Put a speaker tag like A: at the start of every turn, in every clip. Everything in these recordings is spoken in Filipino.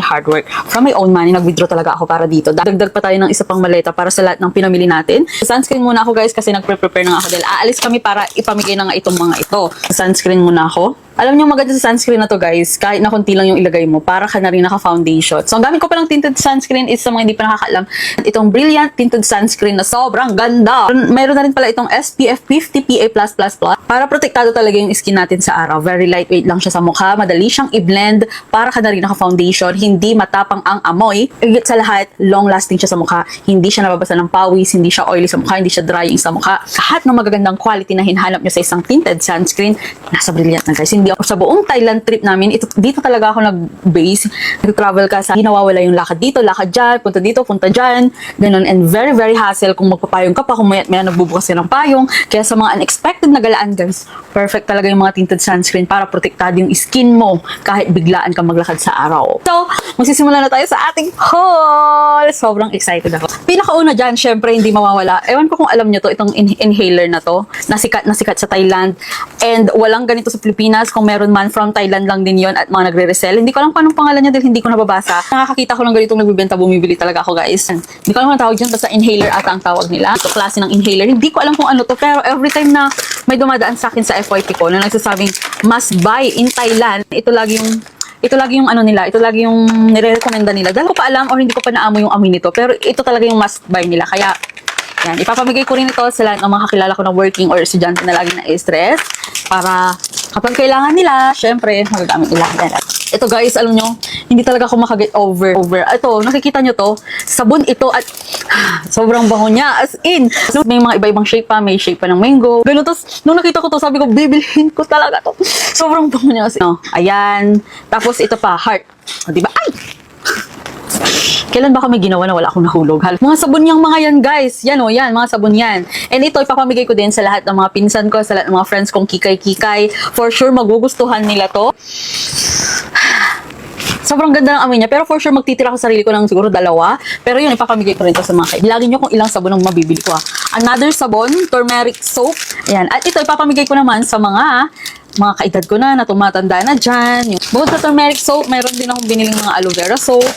A: hard work. From my own money, nag-withdraw talaga ako para dito. Dagdag pa tayo ng isa pang maleta para sa lahat ng pinamili natin. Sunscreen muna ako guys kasi nagpre-prepare na nga ako dahil aalis kami para ipamigay na nga itong mga ito. Sunscreen muna ako. Alam niyo maganda sa sunscreen na to guys, kahit na konti lang yung ilagay mo, para ka na rin naka-foundation. So ang gamit ko palang tinted sunscreen is sa mga hindi pa nakakaalam, itong Brilliant Tinted Sunscreen na sobrang ganda. Mayroon na rin pala itong SPF 50 PA+++ para protektado talaga yung skin natin sa araw. Very lightweight lang siya sa mukha, madali siyang i-blend, para ka na rin naka-foundation, hindi matapang ang amoy. Higit sa lahat, long-lasting siya sa mukha. Hindi siya nababasa ng pawis, hindi siya oily sa mukha, hindi siya drying sa mukha. Lahat ng magagandang quality na hinahanap nyo sa isang tinted sunscreen, nasa Brilliant na guys. Hindi ako sa buong Thailand trip namin, dito talaga ako nag-base. Nag-travel ka sa, hindi nawawala yung lakad dito, lakad dyan, punta dito, punta dyan, ganun. And very, very hassle kung magpapayong ka pa, kung may nagbubukas ka ng payong. Kaya sa mga unexpected na galaan guys, perfect talaga yung mga tinted sunscreen para protektado yung skin mo kahit biglaan ka maglakad sa araw. So, magsisimula na tayo sa ating haul! Sobrang excited ako. Pinakauna dyan, syempre hindi mawawala. Ewan ko kung alam nyo to, itong inhaler na to, nasikat sa Thailand. And walang ganito sa Pilipinas. Kung meron man, from Thailand lang din yon at mga nagre-resell. Hindi ko alam kung anong pangalan niya dahil hindi ko nababasa. Nakakakita ko ng ganitong nagbibenta, bumibili talaga ako guys. Hindi ko alam kung ang tawag dyan, basta inhaler ata ang tawag nila. Ito klase ng inhaler. Hindi ko alam kung ano to, pero every time na may dumadaan sa akin sa FYP ko na nagsasabing must buy in Thailand, ito lagi yung ano nila, ito lagi yung nire-recommenda nila. Dahil ko pa alam or hindi ko pa naamoy yung amoy nito, pero ito talaga yung must buy nila. Kaya yan, ipapamigay ko rin ito sa lahat ng mga kakilala ko na working or estudyante na lagi na-stress para kapag kailangan nila, syempre, magagamit nila. Yan. Ito guys, alam nyo, hindi talaga ako makaget over. Ito, nakikita nyo to, sabon ito at sobrang bango niya. As in, may mga iba-ibang shape pa, may shape pa ng mango. Ganun, tapos, nung nakita ko to, sabi ko, bibilhin ko talaga to. Sobrang bango niya. As in, ayan. Tapos, ito pa, heart. O, diba? Ay! Kailan ba kami ginawa na wala akong nahulog? Mga sabon yang mga yan guys. Yan o, yan. Mga sabon yan. And ito, ipapamigay ko din sa lahat ng mga pinsan ko, sa lahat ng mga friends kong kikay-kikay. For sure, magugustuhan nila to. Sobrang ganda ng amoy niya. Pero for sure, magtitira ko sarili ko ng siguro 2. Pero yun, ipapamigay ko rin to sa mga kaibigan. Bilangin nyo kung ilang sabon ang mabibili ko. Another sabon, turmeric soap. Ayan. At ito, ipapamigay ko naman sa mga kaedad ko na tumatanda na dyan. Bukod sa turmeric soap, mayroon din akong biniling mga aloe vera soap.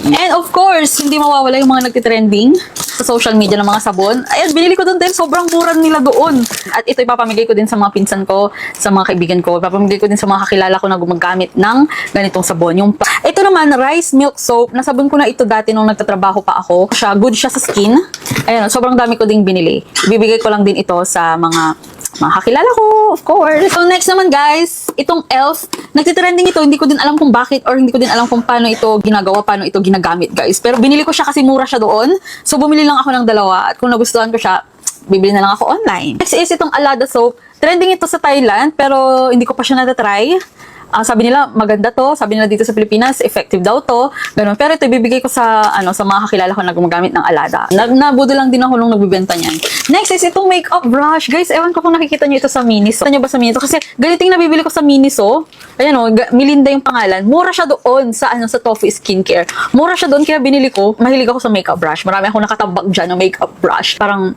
A: And of course, hindi mawawala yung mga nagtitrending sa social media ng mga sabon. Ayan, binili ko doon din. Sobrang mura nila doon. At ito ipapamigay ko din sa mga pinsan ko, sa mga kaibigan ko. Ipapamigay ko din sa mga kakilala ko na gumagamit ng ganitong sabon. Ito naman, rice milk soap. Nasabon ko na ito dati nung nagtatrabaho pa ako. Good siya sa skin. Ayan, sobrang dami ko ding binili. Ibibigay ko lang din ito sa mga kakilala ko, of course. So next naman guys, itong e.l.f. Nagtitrending ito, hindi ko din alam kung bakit or hindi ko din alam kung paano ito ginagawa, paano ito ginagamit guys. Pero binili ko siya kasi mura siya doon. So bumili lang ako ng 2 at kung nagustuhan ko siya, bibili na lang ako online. Next is itong Alada soap. Trending ito sa Thailand pero hindi ko pa siya natatry. Sabi nila maganda to, sabi nila dito sa Pilipinas effective daw to, ganun. Pero ito ibibigay ko sa sa mga kakilala ko na gumagamit ng Alada. Nabudo lang din ako nung nagbebenta niyan. Next is itong makeup brush. Guys, ewan ko kung nakikita niyo ito sa Miniso. Nakikita niyo ba sa Miniso? Kasi ganito yung nabibili ko sa Miniso. Ayan o, Melinda yung pangalan. Mura siya doon sa sa Tofu Skincare. Mura siya doon kaya binili ko. Mahilig ako sa makeup brush. Marami akong nakatabak dyan ng makeup brush. Parang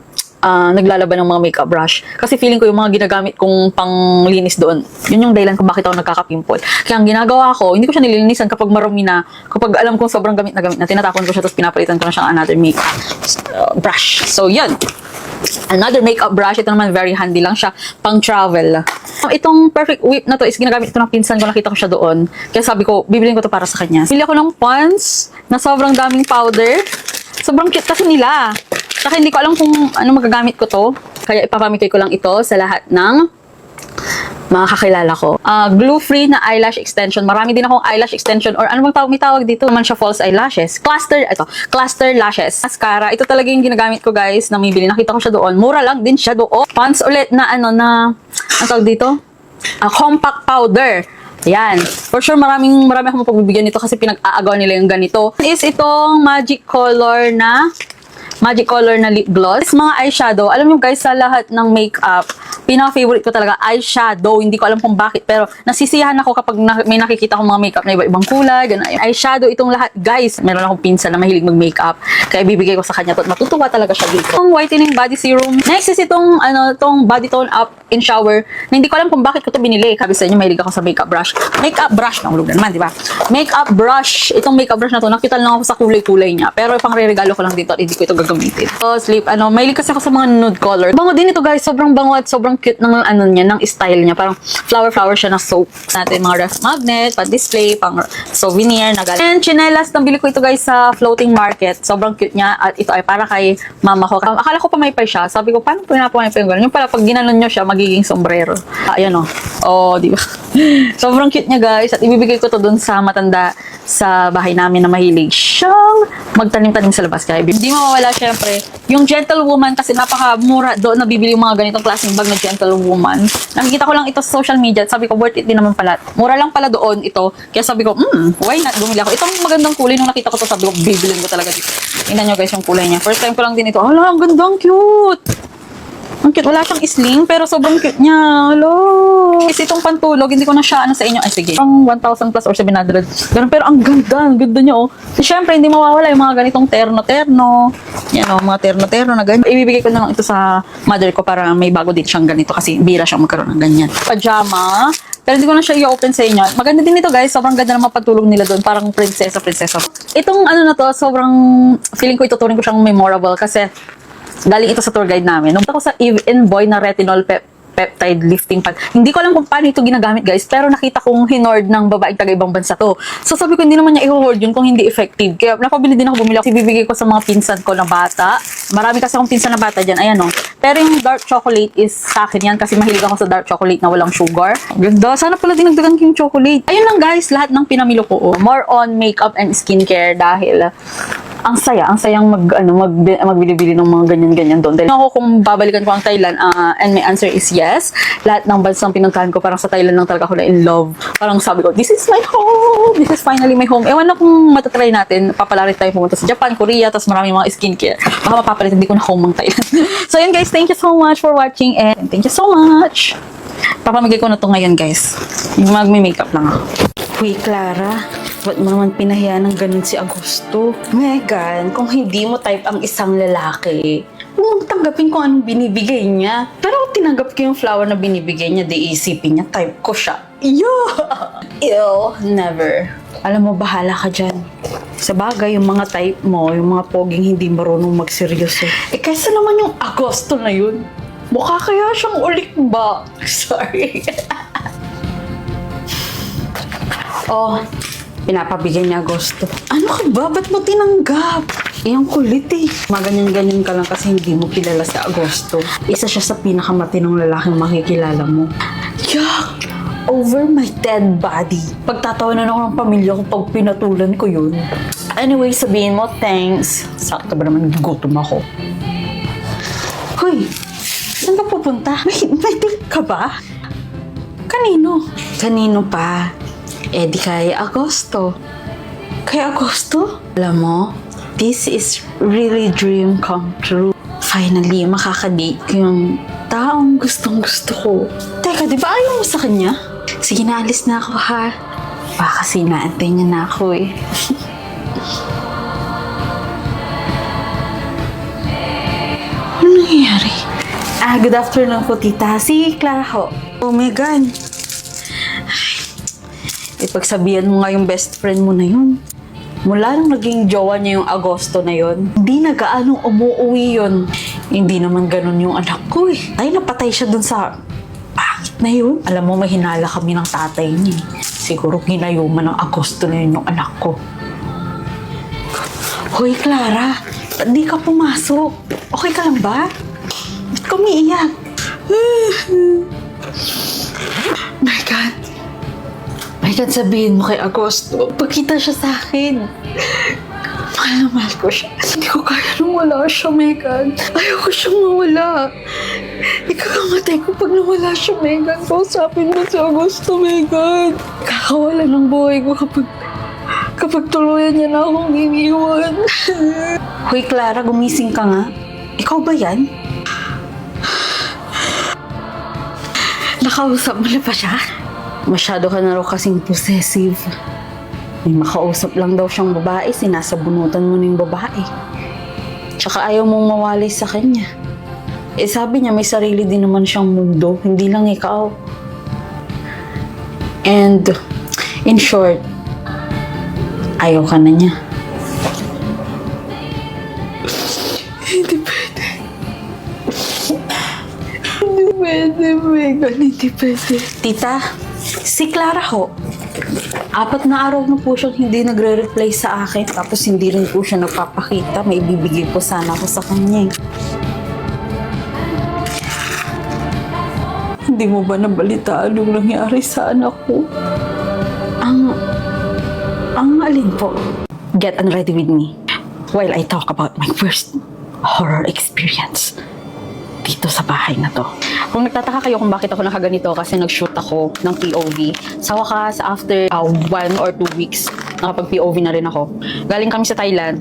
A: naglalaban ng mga makeup brush. Kasi feeling ko yung mga ginagamit kong panglinis doon, yun yung dahilan kung bakit ako nagkaka-pimple. Kaya ang ginagawa ko, hindi ko siya nililinisan kapag marumi na, kapag alam kong sobrang gamit na, tinatapon ko siya tapos pinapalitan ko na siyang another makeup brush. So, yun. Another makeup brush. Ito naman very handy lang siya pang travel. Itong Perfect Whip na to is ginagamit ito ng pinsan ko. Nakita ko siya doon. Kaya sabi ko, bibiliin ko to para sa kanya. Bili ako ng Pond's na sobrang daming powder. Sobrang cute kasi nila. Saka hindi ko alam kung ano magagamit ko to. Kaya ipapamigay ko lang ito sa lahat ng mga kakilala ko. Glue-free na eyelash extension. Marami din akong eyelash extension or ano bang tawag? May tawag dito. Naman siya false eyelashes. Cluster lashes. Mascara. Ito talaga yung ginagamit ko guys na mibili. Nakita ko siya doon. Mura lang din siya doon. Pants ulit na ano tawag dito? Compact powder. Yan. For sure, marami akong mapagbibigyan nito kasi pinag-aagaw nila yung ganito. Is itong magic color na lip gloss. Mga eyeshadow. Alam nyo guys, sa lahat ng makeup, pinaka-favorite ko talaga, eyeshadow. Hindi ko alam kung bakit, pero nasisiyahan ako kapag may nakikita akong mga makeup na iba-ibang kulay, ganun. Eyeshadow, itong lahat. Guys, meron akong pinsan na mahilig mag-makeup. Kaya bibigay ko sa kanya to at matutuwa talaga siya dito. Itong whitening body serum. Next is itong, itong body tone up in shower, na hindi ko alam kung bakit ko to binili. Sabi sa inyo, mahilig ako sa makeup brush. Makeup brush, nahulog na naman, di ba? Makeup brush. Itong makeup brush na to, nakita lang ako sa kulay-kulay niya. Pero pang re-regalo ko lang dito at hindi ko ito gagamitin. So, sleep, mahilig kasi ako sa mga nude color. Bango din ito, guys. Sobrang bango at sobrang cute ng niya, ng style niya. Parang flower siya na soap. Natin mga ref magnet, pang display, pang souvenir na galing. And chinelas, nabili ko ito, guys, sa floating market. Sobrang cute niya at ito ay para kay mama ko. Akala ko pamaypay siya. Sabi ko, paano pinapamaypay yung gano'n? Yung pala, pag ginanon nyo siya, magiging sombrero. Ayan o. Oh, di ba? Sobrang cute niya, guys. At ibibigay ko to dun sa matanda sa bahay namin na mahilig siyang magtanim-tanim sa labas. Kaya hindi mawawala, syempre, yung gentlewoman kasi napakamura doon nabibili yung mga ganitong klaseng bag na gentlewoman. Nakikita ko lang ito sa social media at sabi ko, worth it din naman pala. Mura lang pala doon ito. Kaya sabi ko, why not? Bumili ako. Itong magandang kulay, nung nakita ko to, sabi ko, bibilin ko talaga dito. Tingnan nyo, guys, yung kulay niya. First time ko lang din ito. Hala, ang ganda, ang cute! Ang cute. Wala siyang sling, pero sobrang cute niya. Hello. Kasi itong pantulog, hindi ko na siya sa inyo. Ay, sige. Parang 1,000 plus or 700. Ganun, pero ang ganda niya, oh. So, syempre, hindi mawawala yung mga ganitong terno-terno. Yan, oh, mga terno-terno na ganyan. Ibibigay ko na lang ito sa mother ko para may bago din siyang ganito kasi bira siyang magkaroon ng ganyan. Pajama. Pero hindi ko na siya i-open sa inyo. Maganda din ito, guys. Sobrang ganda ng mapatulog nila doon. Parang prinsesa. Itong na to, sobrang feeling ko ituturing ko siyang memorable kasi galing ito sa tour guide namin. Nung ako sa Eve and Boy na retinol peptide lifting pad. Hindi ko alam kung paano ito ginagamit, guys, pero nakita kong hinord ng babaeng taga-ibang bansa to. So sabi ko, hindi naman niya i-hoard yun kung hindi effective. Kaya napabili din ako, bumili ako. Ibibigay ko sa mga pinsan ko na bata. Marami kasi akong pinsan na bata dyan. Ayan, oh. Pero yung dark chocolate is sa akin yan kasi mahilig ako sa dark chocolate na walang sugar. Ganda. Sana pala dinagdagan ko yung chocolate. Ayun lang, guys, lahat ng pinamilo ko. Oh. More on makeup and skincare dahil ang sayang magbili-bili ng mga ganyan-ganyan doon. Dahil ako kung babalikan ko ang Thailand, and my answer is yes. Lahat ng bansang pinuntahan ko, parang sa Thailand lang talaga ako na in love. Parang sabi ko, this is my home! This is finally my home. Ewan na kung matatry natin, papalarit tayo pumunta sa Japan, Korea, tapos maraming mga skincare. Baka mapapalit, hindi ko na home ang Thailand. So yun, guys, thank you so much for watching and thank you so much. Papamigay ko na to ngayon, guys. Magme-makeup lang ako. Uy, Clara, ba't mo naman pinahiya ng ganun si Agosto? Megan, kung hindi mo type ang isang lalaki, huwag tanggapin kung anong binibigay niya. Pero kung tinanggap ko yung flower na binibigay niya, di isipin niya, type ko siya. Ew, never. Alam mo, bahala ka dyan. Sa bagay, yung mga type mo, yung mga poging hindi marunong magseryoso. Kaysa naman yung Agosto na yun, mukha kaya siyang ulik ba? Sorry. Oh, pinapabigay niya Agosto. Ano ka ba? Ba't mo tinanggap? Iyang kulit eh. Maganyan-ganyan ka lang kasi hindi mo kilala si Agosto. Isa siya sa pinakamatinong lalaking makikilala mo. Yuck! Over my dead body. Pagtatawanan ako ng pamilya ko pag pinatulan ko yun. Anyway, sabihin mo, thanks. Sakto ba naman gutom ako? Hoy! Saan ka pupunta? May date ka ba? Kanino? Kanino pa? Eh di kay Agosto. Kay Agosto? Alam mo, this is really dream come true. Finally, makakadate ko yung taong gustong-gusto ko. Teka, di ba ayaw mo sa kanya? Sige na, alis na ako ha. Baka kasi naantay niya na ako eh. Ano nangyayari? Good afternoon po, tita. Si Clara ho. Oh, Megan. Ipagsabihan mo nga yung best friend mo na yun. Mula nung naging jowa niya yung Agosto na yun, hindi na gaanong umuwi yun. Hindi naman ganun yung anak ko eh. Ay, napatay siya dun sa pangit na yun. Alam mo, mahinala kami ng tatay niya. Siguro ginayuman ng Agosto na yun yung anak ko. Hoy, Clara, ba't di ka pumasok? Okay ka lang ba? Ba't ka umiiyak? My God. Megan, sabihin mo kay Agosto, pagkita siya sa akin. Mahal na mahal ko siya. Hindi ko kaya nung wala siya, Megan. Ayoko siyang mawala. Ikakamatay ko pag nawala siya, Megan. Kausapin mo si Agosto, Megan. Kakawala ng buhay ko kapag tuluyan niya na akong iniwan. Hoy, Clara, gumising ka nga. Ikaw ba yan? Nakausap mo na pa siya? Masyado ka na raw kasing possessive. May makausap lang daw siyang babae, sinasabunutan mo na yung babae. Tsaka ayaw mong mawali sa kanya. Eh sabi niya may sarili din naman siyang mundo, hindi lang ikaw. And in short, ayaw ka na niya. Hindi pwede. Hindi pwede, Megan. Hindi pwede. Tita, si Clara ho. 4 na araw na po siyang hindi nagre-reply sa akin. Tapos hindi rin po siya nagpapakita. May ibibigay po sana ako sa kanya. Hindi mo ba nabalitaan yung nangyari sa anak ko? Ang alin po? Get unready with me while I talk about my first horror experience dito sa bahay na to. Kung nagtataka kayo kung bakit ako nakaganito, kasi nag-shoot ako ng POV. Sa wakas, after 1 or 2 weeks, nakapag-POV na rin ako. Galing kami sa Thailand.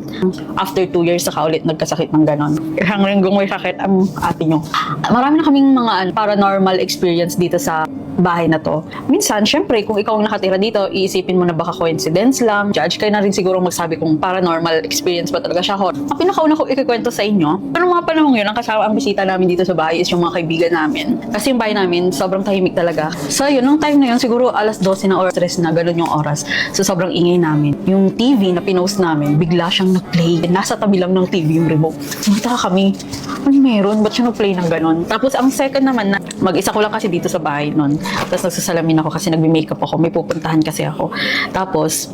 A: After 2 years, saka ulit nagkasakit ng ganon. Isang linggong may sakit ang ate nyo. Marami na kaming mga paranormal experience dito sa bahay na to. Minsan, syempre, kung ikaw ang nakatira dito, iisipin mo na baka coincidence lang. Judge kayo na rin siguro magsabi kung paranormal experience ba talaga siya. Ang pinakauna ko ikikwento sa inyo, pero mga panahon yun, ang kasama ang bisita namin dito sa bahay is yung mga kaibigan namin. Kasi yung bahay namin, sobrang tahimik talaga. So yun, nung time na yun, siguro alas 12 na or 3 na, ganun yung oras. So sobrang ingay namin. Yung TV na pinost namin, bigla siyang nag-play. Nasa tabi lang ng TV yung remote. Sumata kami, ano meron? Ba't siya nag-play ng ganun? Tapos ang second naman, na mag-isa ko lang kasi dito sa bahay nun. Tapos nagsasalamin ako kasi nagbe-makeup ako. May pupuntahan kasi ako. Tapos,